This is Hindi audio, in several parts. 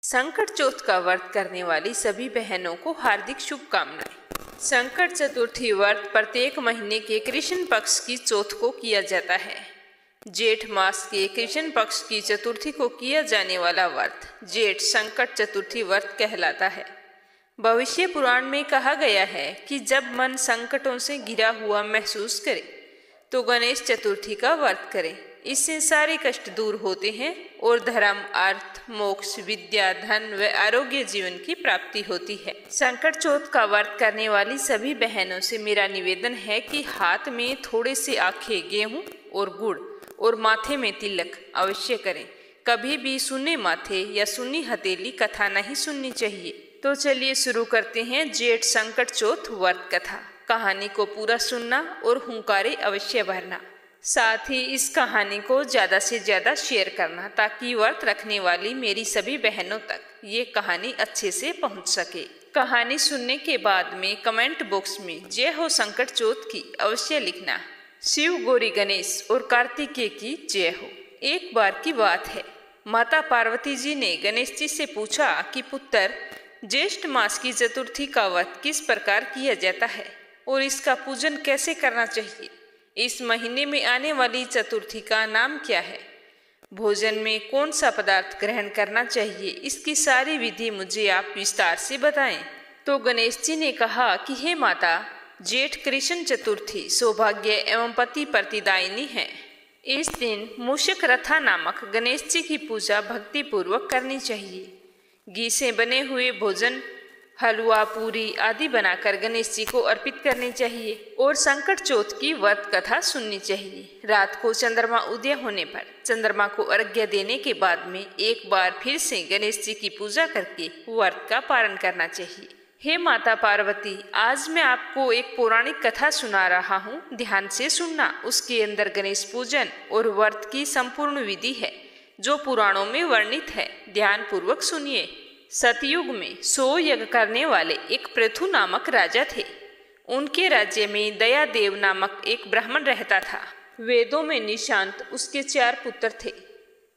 संकट चौथ का व्रत करने वाली सभी बहनों को हार्दिक शुभकामनाएं। संकट चतुर्थी व्रत प्रत्येक महीने के कृष्ण पक्ष की चौथ को किया जाता है। जेठ मास के कृष्ण पक्ष की चतुर्थी को किया जाने वाला व्रत जेठ संकट चतुर्थी व्रत कहलाता है। भविष्य पुराण में कहा गया है कि जब मन संकटों से घिरा हुआ महसूस करे तो गणेश चतुर्थी का व्रत करें। इससे सारे कष्ट दूर होते हैं और धर्म, अर्थ, मोक्ष, विद्या, धन व आरोग्य जीवन की प्राप्ति होती है। संकट चौथ का व्रत करने वाली सभी बहनों से मेरा निवेदन है कि हाथ में थोड़े से आखे गेहूं और गुड़ और माथे में तिलक अवश्य करें। कभी भी सुन्ने माथे या सुन्नी हथेली कथा नहीं सुननी चाहिए। तो चलिए शुरू करते हैं जेठ संकट चौथ व्रत कथा। कहानी को पूरा सुनना और हुंकारे अवश्य भरना। साथ ही इस कहानी को ज़्यादा से ज़्यादा शेयर करना ताकि व्रत रखने वाली मेरी सभी बहनों तक ये कहानी अच्छे से पहुंच सके। कहानी सुनने के बाद में कमेंट बॉक्स में जय हो संकट चौथ की अवश्य लिखना। शिव, गौरी, गणेश और कार्तिकेय की जय हो। एक बार की बात है, माता पार्वती जी ने गणेश जी से पूछा कि पुत्र, ज्येष्ठ मास की चतुर्थी का व्रत किस प्रकार किया जाता है और इसका पूजन कैसे करना चाहिए? इस महीने में आने वाली चतुर्थी का नाम क्या है? भोजन में कौन सा पदार्थ ग्रहण करना चाहिए? इसकी सारी विधि मुझे आप विस्तार से बताएं। तो गणेश जी ने कहा कि हे माता, जेठ कृष्ण चतुर्थी सौभाग्य एवं पति प्रतिदायिनी है। इस दिन मूषक रथा नामक गणेश जी की पूजा भक्ति पूर्वक करनी चाहिए। घी से बने हुए भोजन, हलवा, पूरी आदि बनाकर गणेश जी को अर्पित करनी चाहिए और संकट चौथ की व्रत कथा सुननी चाहिए। रात को चंद्रमा उदय होने पर चंद्रमा को अर्घ्य देने के बाद में एक बार फिर से गणेश जी की पूजा करके व्रत का पारण करना चाहिए। हे माता पार्वती, आज मैं आपको एक पौराणिक कथा सुना रहा हूँ, ध्यान से सुनना। उसके अंदर गणेश पूजन और व्रत की संपूर्ण विधि है जो पुराणों में वर्णित है। ध्यान पूर्वक सुनिए। सतयुग में 100 यज्ञ करने वाले एक पृथु नामक राजा थे। उनके राज्य में दयादेव नामक एक ब्राह्मण रहता था। वेदों में निशांत उसके 4 पुत्र थे।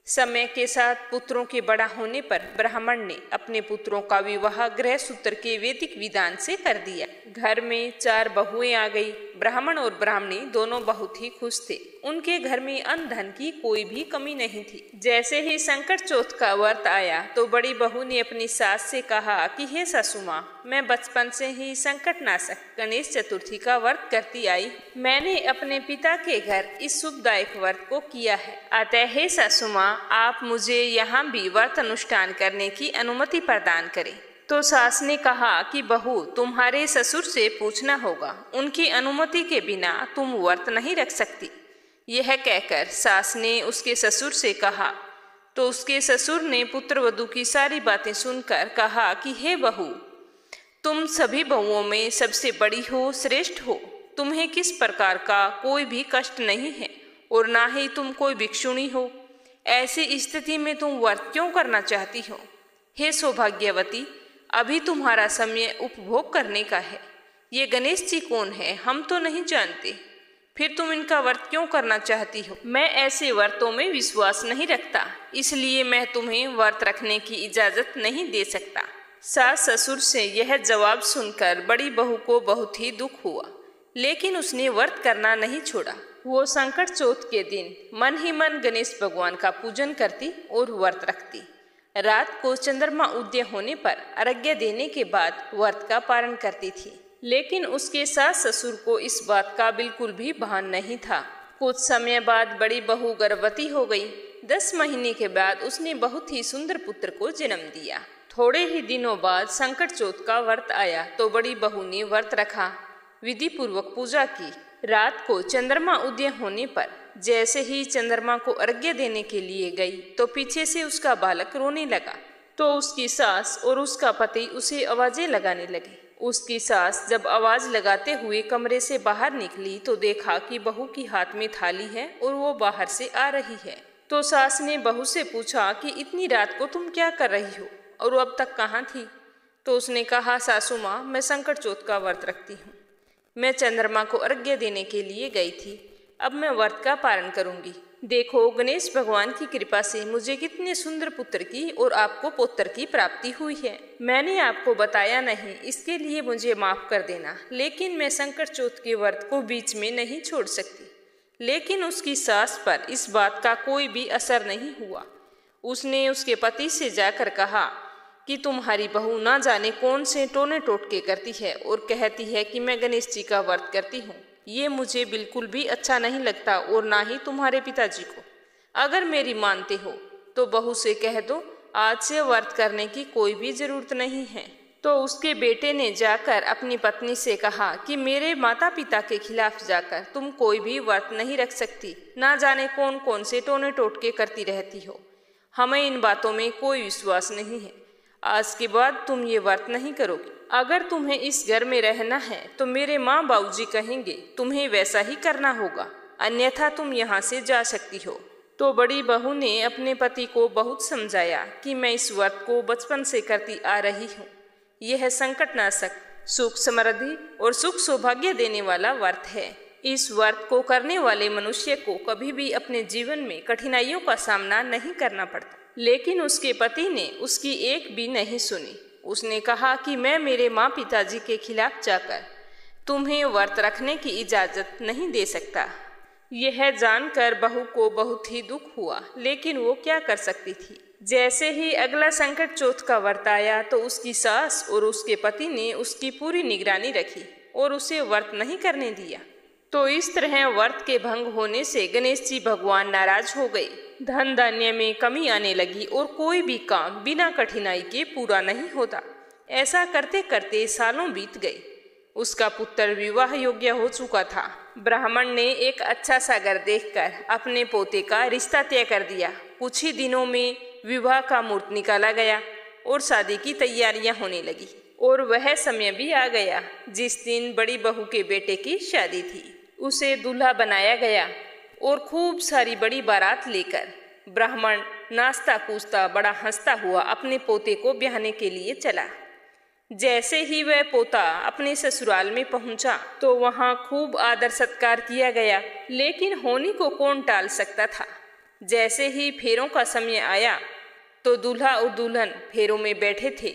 समय के साथ पुत्रों के बड़ा होने पर ब्राह्मण ने अपने पुत्रों का विवाह गृह सूत्र के वैदिक विधान से कर दिया। घर में 4 बहुएं आ गई। ब्राह्मण और ब्राह्मणी दोनों बहुत ही खुश थे। उनके घर में अन्न धन की कोई भी कमी नहीं थी। जैसे ही संकट चौथ का व्रत आया तो बड़ी बहू ने अपनी सास से कहा कि हे सासू माँ, मैं बचपन से ही संकट नाशक गणेश चतुर्थी का व्रत करती आई। मैंने अपने पिता के घर इस शुभदायक व्रत को किया है। अतः हे सासू माँ, आप मुझे यहाँ भी व्रत अनुष्ठान करने की अनुमति प्रदान करें। तो सास ने कहा कि बहू, तुम्हारे ससुर से पूछना होगा, उनकी अनुमति के बिना तुम व्रत नहीं रख सकती। यह कहकर सास ने उसके ससुर से कहा। तो उसके ससुर ने पुत्रवधू की सारी बातें सुनकर कहा कि हे बहू, तुम सभी बहुओं में सबसे बड़ी हो, श्रेष्ठ हो। तुम्हें किस प्रकार का कोई भी कष्ट नहीं है और ना ही तुम कोई भिक्षुणी हो। ऐसी स्थिति में तुम व्रत क्यों करना चाहती हो? हे सौभाग्यवती, अभी तुम्हारा समय उपभोग करने का है। ये गणेश जी कौन है, हम तो नहीं जानते। फिर तुम इनका व्रत क्यों करना चाहती हो? मैं ऐसे व्रतों में विश्वास नहीं रखता, इसलिए मैं तुम्हें व्रत रखने की इजाजत नहीं दे सकता। सास ससुर से यह जवाब सुनकर बड़ी बहू को बहुत ही दुख हुआ, लेकिन उसने व्रत करना नहीं छोड़ा। वो संकट चौथ के दिन मन ही मन गणेश भगवान का पूजन करती और व्रत रखती। रात को चंद्रमा उदय होने पर अर्घ्य देने के बाद व्रत का पारण करती थी। लेकिन उसके सास ससुर को इस बात का बिल्कुल भी भान नहीं था। कुछ समय बाद बड़ी बहू गर्भवती हो गई। 10 महीने के बाद उसने बहुत ही सुंदर पुत्र को जन्म दिया। थोड़े ही दिनों बाद संकट चौथ का व्रत आया तो बड़ी बहू ने व्रत रखा, विधि पूर्वक पूजा की। रात को चंद्रमा उदय होने पर जैसे ही चंद्रमा को अर्घ्य देने के लिए गई तो पीछे से उसका बालक रोने लगा। तो उसकी सास और उसका पति उसे आवाजें लगाने लगे। उसकी सास जब आवाज लगाते हुए कमरे से बाहर निकली तो देखा कि बहू की हाथ में थाली है और वो बाहर से आ रही है। तो सास ने बहू से पूछा कि इतनी रात को तुम क्या कर रही हो और अब तक कहाँ थी? तो उसने कहा, सासू माँ, मैं संकट चौथ का व्रत रखती हूँ। मैं चंद्रमा को अर्घ्य देने के लिए गई थी। अब मैं व्रत का पालन करूंगी। देखो, गणेश भगवान की कृपा से मुझे कितने सुंदर पुत्र की और आपको पुत्र की प्राप्ति हुई है। मैंने आपको बताया नहीं, इसके लिए मुझे माफ कर देना, लेकिन मैं संकट चौथ के व्रत को बीच में नहीं छोड़ सकती। लेकिन उसकी सास पर इस बात का कोई भी असर नहीं हुआ। उसने उसके पति से जाकर कहा कि तुम्हारी बहू ना जाने कौन से टोने टोटके करती है और कहती है कि मैं गणेश जी का व्रत करती हूँ। ये मुझे बिल्कुल भी अच्छा नहीं लगता और ना ही तुम्हारे पिताजी को। अगर मेरी मानते हो तो बहू से कह दो आज से व्रत करने की कोई भी जरूरत नहीं है। तो उसके बेटे ने जाकर अपनी पत्नी से कहा कि मेरे माता पिता के खिलाफ जाकर तुम कोई भी व्रत नहीं रख सकती, ना जाने कौन कौन से टोने टोटके करती रहती हो। हमें इन बातों में कोई विश्वास नहीं है। आज के बाद तुम ये व्रत नहीं करोगी। अगर तुम्हें इस घर में रहना है तो मेरे माँ बाबूजी कहेंगे तुम्हें वैसा ही करना होगा, अन्यथा तुम यहाँ से जा सकती हो। तो बड़ी बहू ने अपने पति को बहुत समझाया कि मैं इस व्रत को बचपन से करती आ रही हूँ। यह संकटनाशक, सुख समृद्धि और सुख सौभाग्य देने वाला व्रत है। इस व्रत को करने वाले मनुष्य को कभी भी अपने जीवन में कठिनाइयों का सामना नहीं करना पड़ता। लेकिन उसके पति ने उसकी एक भी नहीं सुनी। उसने कहा कि मैं मेरे माँ पिताजी के खिलाफ जाकर तुम्हें व्रत रखने की इजाज़त नहीं दे सकता। यह जानकर बहू को बहुत ही दुख हुआ, लेकिन वो क्या कर सकती थी। जैसे ही अगला संकट चौथ का व्रत आया तो उसकी सास और उसके पति ने उसकी पूरी निगरानी रखी और उसे व्रत नहीं करने दिया। तो इस तरह व्रत के भंग होने से गणेश जी भगवान नाराज हो गए। धन धान्य में कमी आने लगी और कोई भी काम बिना कठिनाई के पूरा नहीं होता। ऐसा करते करते सालों बीत गए। उसका पुत्र विवाह योग्य हो चुका था। ब्राह्मण ने एक अच्छा सा घर देखकर अपने पोते का रिश्ता तय कर दिया। कुछ ही दिनों में विवाह का मुहूर्त निकाला गया और शादी की तैयारियां होने लगी। और वह समय भी आ गया जिस दिन बड़ी बहू के बेटे की शादी थी। उसे दूल्हा बनाया गया और खूब सारी बड़ी बारात लेकर ब्राह्मण नाचता कूदता बड़ा हंसता हुआ अपने पोते को ब्याहने के लिए चला। जैसे ही वह पोता अपने ससुराल में पहुंचा तो वहां खूब आदर सत्कार किया गया, लेकिन होनी को कौन टाल सकता था। जैसे ही फेरों का समय आया तो दूल्हा और दुल्हन फेरों में बैठे थे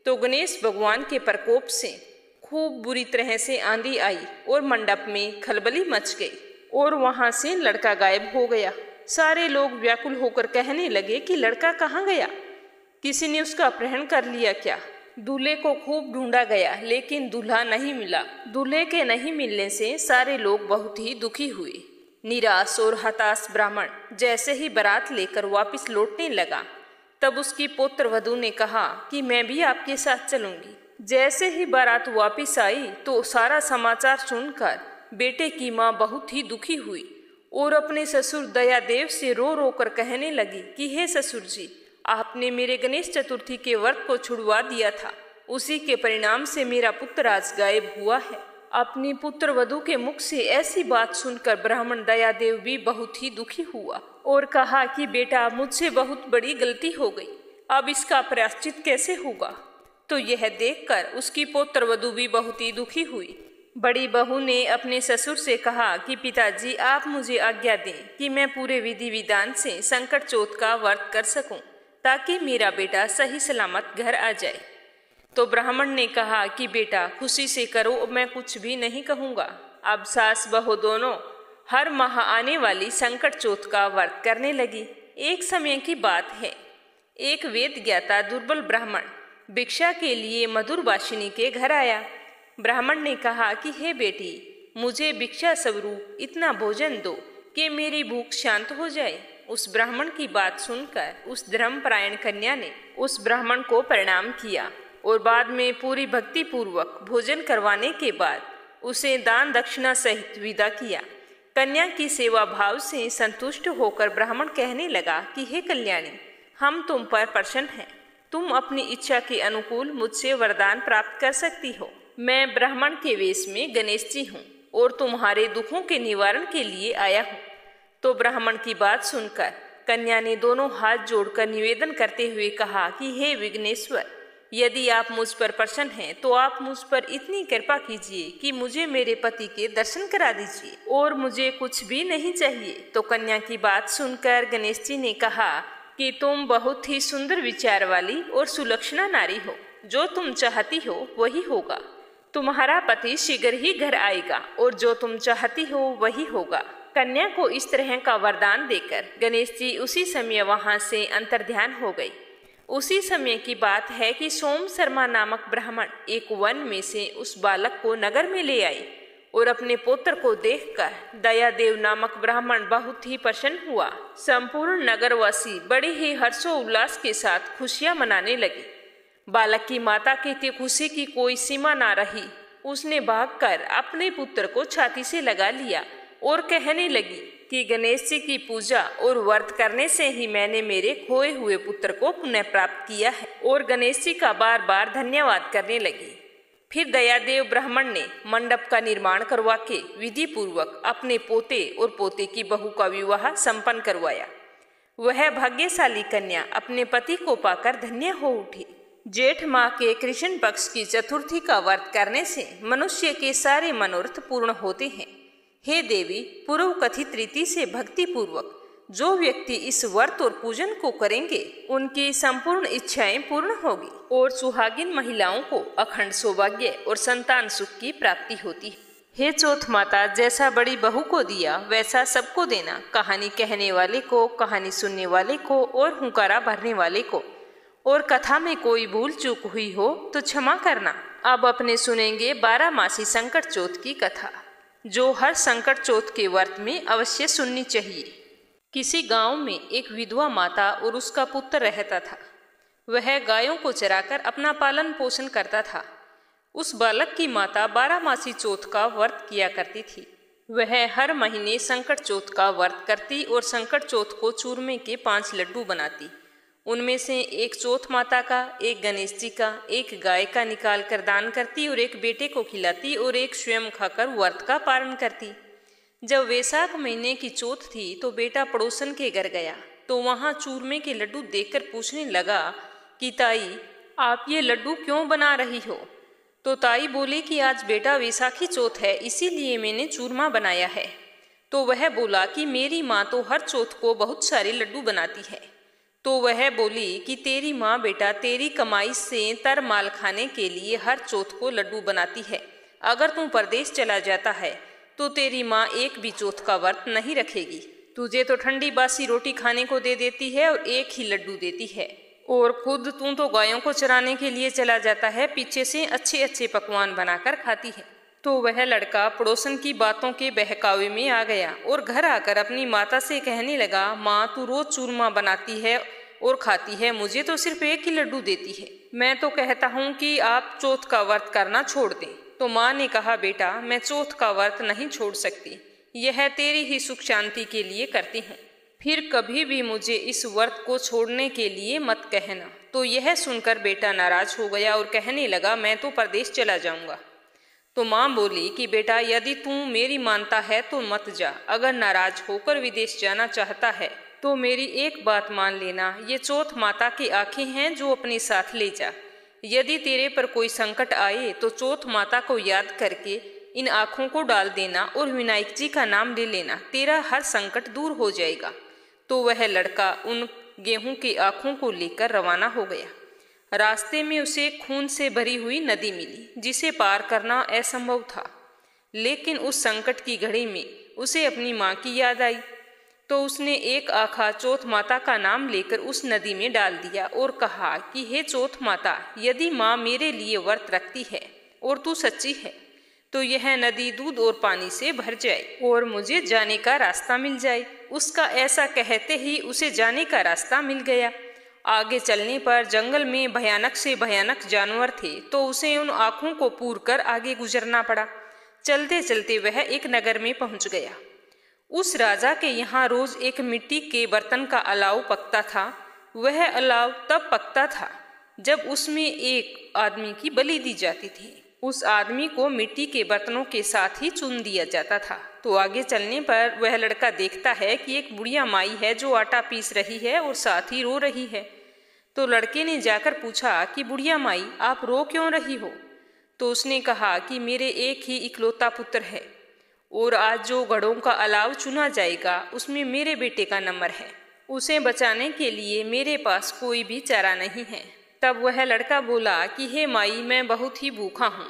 तो गणेश भगवान के प्रकोप से खूब बुरी तरह से आंधी आई और मंडप में खलबली मच गई और वहां से लड़का गायब हो गया। सारे लोग व्याकुल होकर कहने लगे कि लड़का कहाँ गया, किसी ने उसका अपहरण कर लिया क्या। दूल्हे को खूब ढूंढा गया लेकिन दूल्हा नहीं मिला। दूल्हे के नहीं मिलने से सारे लोग बहुत ही दुखी हुए। निराश और हताश ब्राह्मण जैसे ही बारात लेकर वापस लौटने लगा तब उसकी पुत्र वधू ने कहा कि मैं भी आपके साथ चलूंगी। जैसे ही बारात वापस आई तो सारा समाचार सुनकर बेटे की माँ बहुत ही दुखी हुई और अपने ससुर दयादेव से रो रो कर कहने लगी कि हे ससुर जी, आपने मेरे गणेश चतुर्थी के व्रत को छुड़वा दिया था, उसी के परिणाम से मेरा पुत्र आज गायब हुआ है। अपनी पुत्र वधू के मुख से ऐसी बात सुनकर ब्राह्मण दयादेव भी बहुत ही दुखी हुआ और कहा कि बेटा, मुझसे बहुत बड़ी गलती हो गई, अब इसका प्रायश्चित कैसे होगा। तो यह देखकर उसकी पुत्र वधू भी बहुत ही दुखी हुई। बड़ी बहू ने अपने ससुर से कहा कि पिताजी, आप मुझे आज्ञा दें कि मैं पूरे विधि विधान से संकट चौथ का व्रत कर सकूं ताकि मेरा बेटा सही सलामत घर आ जाए। तो ब्राह्मण ने कहा कि बेटा, खुशी से करो, मैं कुछ भी नहीं कहूँगा। अब सास बहू दोनों हर माह आने वाली संकट चौथ का व्रत करने लगी। एक समय की बात है, एक वेद ज्ञाता दुर्बल ब्राह्मण भिक्षा के लिए मधुरवासिनी के घर आया। ब्राह्मण ने कहा कि हे बेटी, मुझे भिक्षा स्वरूप इतना भोजन दो कि मेरी भूख शांत हो जाए। उस ब्राह्मण की बात सुनकर उस धर्मपरायण कन्या ने उस ब्राह्मण को प्रणाम किया और बाद में पूरी भक्ति पूर्वक भोजन करवाने के बाद उसे दान दक्षिणा सहित विदा किया। कन्या की सेवा भाव से संतुष्ट होकर ब्राह्मण कहने लगा कि हे कल्याणी, हम तुम पर प्रसन्न हैं। तुम अपनी इच्छा के अनुकूल मुझसे वरदान प्राप्त कर सकती हो। मैं ब्राह्मण के वेश में गणेश जी हूँ और तुम्हारे दुखों के निवारण के लिए आया हूँ। तो ब्राह्मण की बात सुनकर कन्या ने दोनों हाथ जोड़कर निवेदन करते हुए कहा कि हे विघ्नेश्वर, यदि आप मुझ पर प्रसन्न हैं तो आप मुझ पर इतनी कृपा कीजिए कि मुझे मेरे पति के दर्शन करा दीजिए, और मुझे कुछ भी नहीं चाहिए। तो कन्या की बात सुनकर गणेश जी ने कहा कि तुम बहुत ही सुंदर विचार वाली और सुलक्षणा नारी हो। जो तुम चाहती हो वही होगा। तुम्हारा पति शीघ्र ही घर आएगा और जो तुम चाहती हो वही होगा। कन्या को इस तरह का वरदान देकर गणेश जी उसी समय वहां से अंतर्ध्यान हो गई। उसी समय की बात है कि सोम शर्मा नामक ब्राह्मण एक वन में से उस बालक को नगर में ले आए और अपने पुत्र को देखकर दयादेव नामक ब्राह्मण बहुत ही प्रसन्न हुआ। संपूर्ण नगरवासी बड़े ही हर्षोल्लास के साथ खुशियां मनाने लगे। बालक की माता की खुशी की कोई सीमा ना रही। उसने भागकर अपने पुत्र को छाती से लगा लिया और कहने लगी कि गणेश जी की पूजा और व्रत करने से ही मैंने मेरे खोए हुए पुत्र को पुनः प्राप्त किया है, और गणेश जी का बार बार धन्यवाद करने लगी। फिर दयादेव ब्राह्मण ने मंडप का निर्माण करवा के विधि पूर्वक अपने पोते और पोते की बहू का विवाह संपन्न करवाया। वह भाग्यशाली कन्या अपने पति को पाकर धन्य हो उठी। जेठ माह के कृष्ण पक्ष की चतुर्थी का व्रत करने से मनुष्य के सारे मनोरथ पूर्ण होते हैं। हे देवी, पूर्व कथित रीति से भक्ति पूर्वक जो व्यक्ति इस व्रत और पूजन को करेंगे उनकी संपूर्ण इच्छाएं पूर्ण होगी और सुहागिन महिलाओं को अखंड सौभाग्य और संतान सुख की प्राप्ति होती है। हे चौथ माता, जैसा बड़ी बहू को दिया वैसा सबको देना। कहानी कहने वाले को, कहानी सुनने वाले को और हुंकारा भरने वाले को, और कथा में कोई भूल चूक हुई हो तो क्षमा करना। अब अपने सुनेंगे 12 मासी संकट चौथ की कथा, जो हर संकट चौथ के व्रत में अवश्य सुननी चाहिए। किसी गांव में एक विधवा माता और उसका पुत्र रहता था। वह गायों को चराकर अपना पालन पोषण करता था। उस बालक की माता 12 मासी चौथ का व्रत किया करती थी। वह हर महीने संकट चौथ का व्रत करती और संकट चौथ को चूरमे के 5 लड्डू बनाती। उनमें से एक चौथ माता का, एक गणेश जी का, एक गाय का निकाल कर दान करती और एक बेटे को खिलाती और एक स्वयं खाकर व्रत का पारण करती। जब वैशाख महीने की चौथ थी तो बेटा पड़ोसन के घर गया तो वहां चूरमे के लड्डू देखकर पूछने लगा कि ताई, आप ये लड्डू क्यों बना रही हो? तो ताई बोली कि आज बेटा वैशाखी चौथ है, इसीलिए मैंने चूरमा बनाया है। तो वह बोला कि मेरी माँ तो हर चौथ को बहुत सारे लड्डू बनाती है। तो वह बोली कि तेरी माँ बेटा तेरी कमाई से तर माल खाने के लिए हर चौथ को लड्डू बनाती है। अगर तू परदेश चला जाता है तो तेरी माँ एक भी चौथ का व्रत नहीं रखेगी। तुझे तो ठंडी बासी रोटी खाने को दे देती है और एक ही लड्डू देती है, और खुद तू तो गायों को चराने के लिए चला जाता है, पीछे से अच्छे अच्छे पकवान बनाकर खाती है। तो वह लड़का पड़ोसन की बातों के बहकावे में आ गया और घर आकर अपनी माता से कहने लगा, माँ तू रोज चूरमा बनाती है और खाती है, मुझे तो सिर्फ एक ही लड्डू देती है। मैं तो कहता हूँ कि आप चौथ का व्रत करना छोड़ दें। तो माँ ने कहा, बेटा मैं चौथ का व्रत नहीं छोड़ सकती, यह तेरी ही सुख शांति के लिए करती हूँ, फिर कभी भी मुझे इस व्रत को छोड़ने के लिए मत कहना। तो यह सुनकर बेटा नाराज हो गया और कहने लगा, मैं तो परदेश चला जाऊंगा। तो माँ बोली कि बेटा यदि तू मेरी मानता है तो मत जा, अगर नाराज होकर विदेश जाना चाहता है तो मेरी एक बात मान लेना, ये चौथ माता की आंखें हैं जो अपने साथ ले जा। यदि तेरे पर कोई संकट आए तो चौथ माता को याद करके इन आँखों को डाल देना और विनायक जी का नाम ले लेना, तेरा हर संकट दूर हो जाएगा। तो वह लड़का उन गेहूं की आँखों को लेकर रवाना हो गया। रास्ते में उसे खून से भरी हुई नदी मिली जिसे पार करना असंभव था, लेकिन उस संकट की घड़ी में उसे अपनी माँ की याद आई। तो उसने एक आखा चौथ माता का नाम लेकर उस नदी में डाल दिया और कहा कि हे चौथ माता, यदि माँ मेरे लिए व्रत रखती है और तू सच्ची है तो यह नदी दूध और पानी से भर जाए और मुझे जाने का रास्ता मिल जाए। उसका ऐसा कहते ही उसे जाने का रास्ता मिल गया। आगे चलने पर जंगल में भयानक से भयानक जानवर थे, तो उसे उन आँखों को पूर कर आगे गुजरना पड़ा। चलते चलते वह एक नगर में पहुंच गया। उस राजा के यहाँ रोज एक मिट्टी के बर्तन का अलाव पकता था। वह अलाव तब पकता था जब उसमें एक आदमी की बलि दी जाती थी। उस आदमी को मिट्टी के बर्तनों के साथ ही चुन दिया जाता था। तो आगे चलने पर वह लड़का देखता है कि एक बुढ़िया माई है जो आटा पीस रही है और साथ ही रो रही है। तो लड़के ने जाकर पूछा कि बुढ़िया माई, आप रो क्यों रही हो? तो उसने कहा कि मेरे एक ही इकलौता पुत्र है और आज जो घड़ों का अलाव चुना जाएगा उसमें मेरे बेटे का नंबर है। उसे बचाने के लिए मेरे पास कोई भी चारा नहीं है। तब वह लड़का बोला कि हे माई, मैं बहुत ही भूखा हूँ,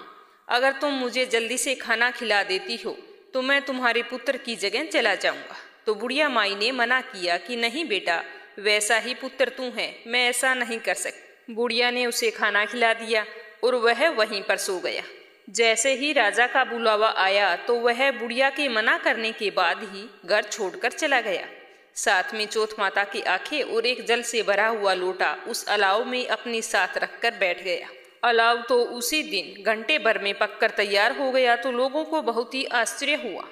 अगर तुम मुझे जल्दी से खाना खिला देती हो तो मैं तुम्हारे पुत्र की जगह चला जाऊंगा। तो बुढ़िया माई ने मना किया कि नहीं बेटा, वैसा ही पुत्र तू है, मैं ऐसा नहीं कर सकती। बुढ़िया ने उसे खाना खिला दिया और वह वहीं पर सो गया। जैसे ही राजा का बुलावा आया तो वह बुढ़िया के मना करने के बाद ही घर छोड़कर चला गया। साथ में चौथ माता की आंखें और एक जल से भरा हुआ लोटा उस अलाव में अपने साथ रखकर बैठ गया। अलाव तो उसी दिन घंटे भर में पककर तैयार हो गया तो लोगों को बहुत ही आश्चर्य हुआ।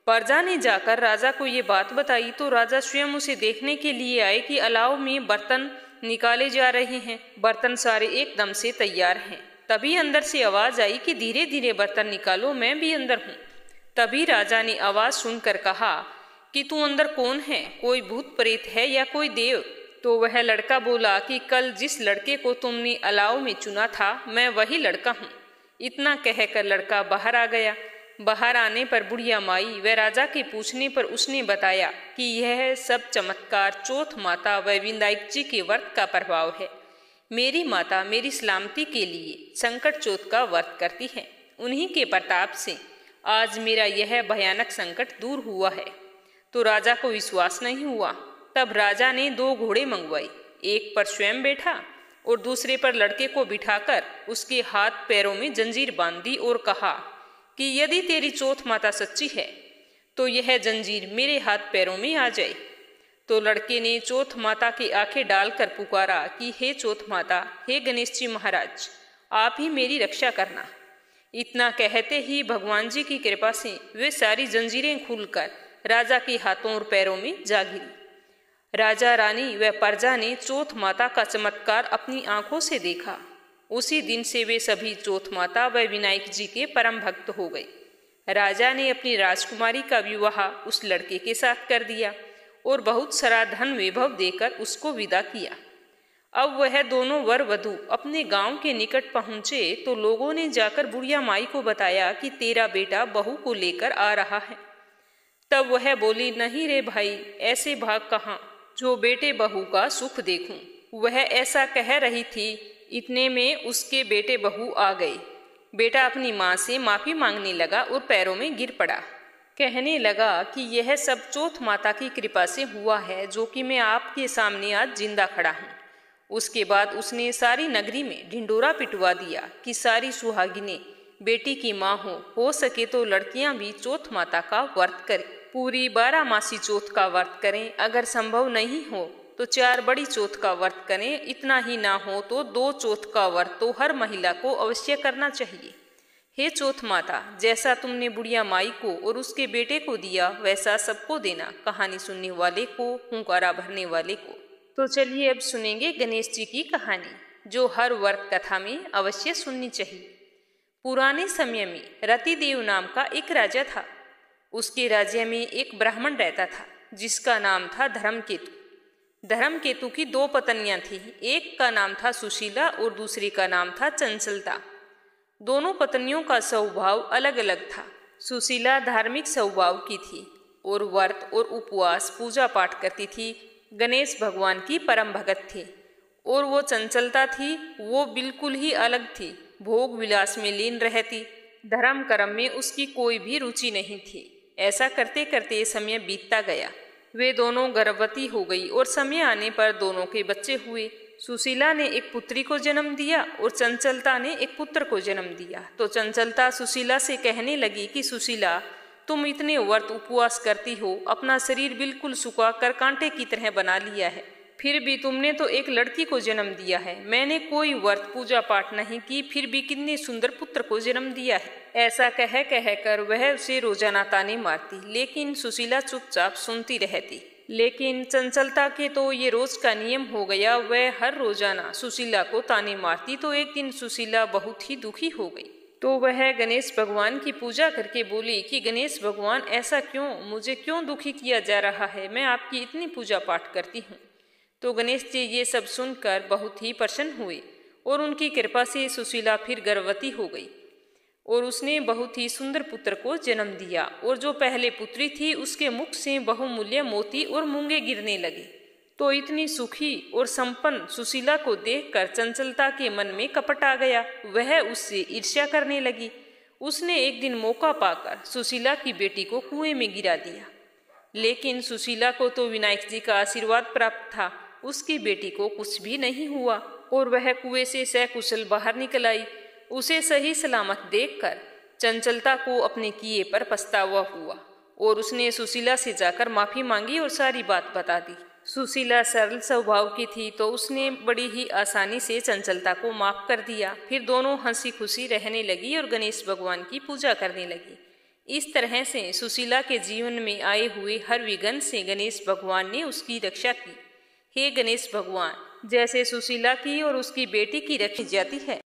प्रजा ने जाकर राजा को ये बात बताई तो राजा स्वयं उसे देखने के लिए आए कि अलाव में बर्तन निकाले जा रहे हैं। बर्तन सारे एकदम से तैयार हैं। तभी अंदर से आवाज आई कि धीरे धीरे बर्तन निकालो, मैं भी अंदर हूँ। तभी राजा ने आवाज सुनकर कहा कि तू अंदर कौन है, कोई भूत प्रेत है या कोई देव? तो वह लड़का बोला कि कल जिस लड़के को तुमने अलाव में चुना था मैं वही लड़का हूँ। इतना कहकर लड़का बाहर आ गया। बाहर आने पर बुढ़िया माई व राजा के पूछने पर उसने बताया कि यह सब चमत्कार चौथ माता व विनायक जी के व्रत का प्रभाव है। मेरी माता मेरी सलामती के लिए संकट चौथ का व्रत करती है। उन्हीं के प्रताप से आज मेरा यह भयानक संकट दूर हुआ है। तो राजा को विश्वास नहीं हुआ। तब राजा ने 2 घोड़े मंगवाए, एक पर स्वयं बैठा और दूसरे पर लड़के को बिठाकर उसके हाथ पैरों में जंजीर बांध दी और कहा कि यदि तेरी चौथ माता सच्ची है तो यह जंजीर मेरे हाथ पैरों में आ जाए। तो लड़के ने चौथ माता की आंखें डालकर पुकारा कि हे चौथ माता, हे गणेश जी महाराज, आप ही मेरी रक्षा करना। इतना कहते ही भगवान जी की कृपा से वे सारी जंजीरें खुलकर राजा के हाथों और पैरों में जा गिरी। राजा रानी व प्रजा ने चौथ माता का चमत्कार अपनी आंखों से देखा। उसी दिन से वे सभी चौथ माता व विनायक जी के परम भक्त हो गए। राजा ने अपनी राजकुमारी का विवाह उस लड़के के साथ कर दिया और बहुत सारा धन वैभव देकर उसको विदा किया। अब वह दोनों वर वधू अपने गांव के निकट पहुंचे तो लोगों ने जाकर बुढ़िया माई को बताया कि तेरा बेटा बहू को लेकर आ रहा है। तब वह बोली, नहीं रे भाई, ऐसे भाग कहाँ जो बेटे बहू का सुख देखूं। वह ऐसा कह रही थी, इतने में उसके बेटे बहू आ गए। बेटा अपनी माँ से माफी मांगने लगा और पैरों में गिर पड़ा। कहने लगा कि यह सब चौथ माता की कृपा से हुआ है जो कि मैं आपके सामने आज जिंदा खड़ा हूँ। उसके बाद उसने सारी नगरी में ढिंडोरा पिटवा दिया कि सारी सुहागिनें बेटी की माँ हो सके तो लड़कियां भी चौथ माता का व्रत करें, पूरी 12 मासी चौथ का व्रत करें। अगर संभव नहीं हो तो 4 बड़ी चौथ का व्रत करें। इतना ही ना हो तो 2 चौथ का व्रत तो हर महिला को अवश्य करना चाहिए। हे चौथ माता, जैसा तुमने बुढ़िया माई को और उसके बेटे को दिया वैसा सबको देना, कहानी सुनने वाले को, हुंकारा भरने वाले को। तो चलिए अब सुनेंगे गणेश जी की कहानी जो हर व्रत कथा में अवश्य सुननी चाहिए। पुराने समय में रतिदेव नाम का एक राजा था। उसके राज्य में एक ब्राह्मण रहता था जिसका नाम था धर्मकेतु। धर्मकेतु की 2 पत्नियां थीं। एक का नाम था सुशीला और दूसरी का नाम था चंचलता। दोनों पत्नियों का स्वभाव अलग अलग था। सुशीला धार्मिक स्वभाव की थी और व्रत और उपवास पूजा पाठ करती थी। गणेश भगवान की परम भगत थी। और वो चंचलता थी, वो बिल्कुल ही अलग थी, भोग विलास में लीन रहती। धर्म कर्म में उसकी कोई भी रुचि नहीं थी। ऐसा करते करते समय बीतता गया। वे दोनों गर्भवती हो गई और समय आने पर दोनों के बच्चे हुए। सुशीला ने एक पुत्री को जन्म दिया और चंचलता ने एक पुत्र को जन्म दिया। तो चंचलता सुशीला से कहने लगी कि सुशीला, तुम इतने व्रत उपवास करती हो, अपना शरीर बिल्कुल सुखा कर कांटे की तरह बना लिया है, फिर भी तुमने तो एक लड़की को जन्म दिया है। मैंने कोई व्रत पूजा पाठ नहीं की, फिर भी कितने सुंदर पुत्र को जन्म दिया है। ऐसा कह कर वह उसे रोजाना ताने मारती, लेकिन सुशीला चुपचाप सुनती रहती। लेकिन चंचलता के तो ये रोज का नियम हो गया। वह हर रोजाना सुशीला को ताने मारती। तो एक दिन सुशीला बहुत ही दुखी हो गई। तो वह गणेश भगवान की पूजा करके बोली कि गणेश भगवान, ऐसा क्यों, मुझे क्यों दुखी किया जा रहा है? मैं आपकी इतनी पूजा पाठ करती हूँ। तो गणेश जी ये सब सुनकर बहुत ही प्रसन्न हुए और उनकी कृपा से सुशीला फिर गर्भवती हो गई और उसने बहुत ही सुंदर पुत्र को जन्म दिया। और जो पहले पुत्री थी उसके मुख से बहुमूल्य मोती और मूंगे गिरने लगे। तो इतनी सुखी और संपन्न सुशीला को देखकर चंचलता के मन में कपट आ गया। वह उससे ईर्ष्या करने लगी। उसने एक दिन मौका पाकर सुशीला की बेटी को कुएं में गिरा दिया। लेकिन सुशीला को तो विनायक जी का आशीर्वाद प्राप्त था, उसकी बेटी को कुछ भी नहीं हुआ और वह कुएं से सकुशल बाहर निकल आई। उसे सही सलामत देखकर चंचलता को अपने किए पर पछतावा हुआ और उसने सुशीला से जाकर माफी मांगी और सारी बात बता दी। सुशीला सरल स्वभाव की थी तो उसने बड़ी ही आसानी से चंचलता को माफ कर दिया। फिर दोनों हंसी खुशी रहने लगी और गणेश भगवान की पूजा करने लगी। इस तरह से सुशीला के जीवन में आए हुए हर विघ्न से गणेश भगवान ने उसकी रक्षा की। हे गणेश भगवान, जैसे सुशीला की और उसकी बेटी की रक्षा जाती है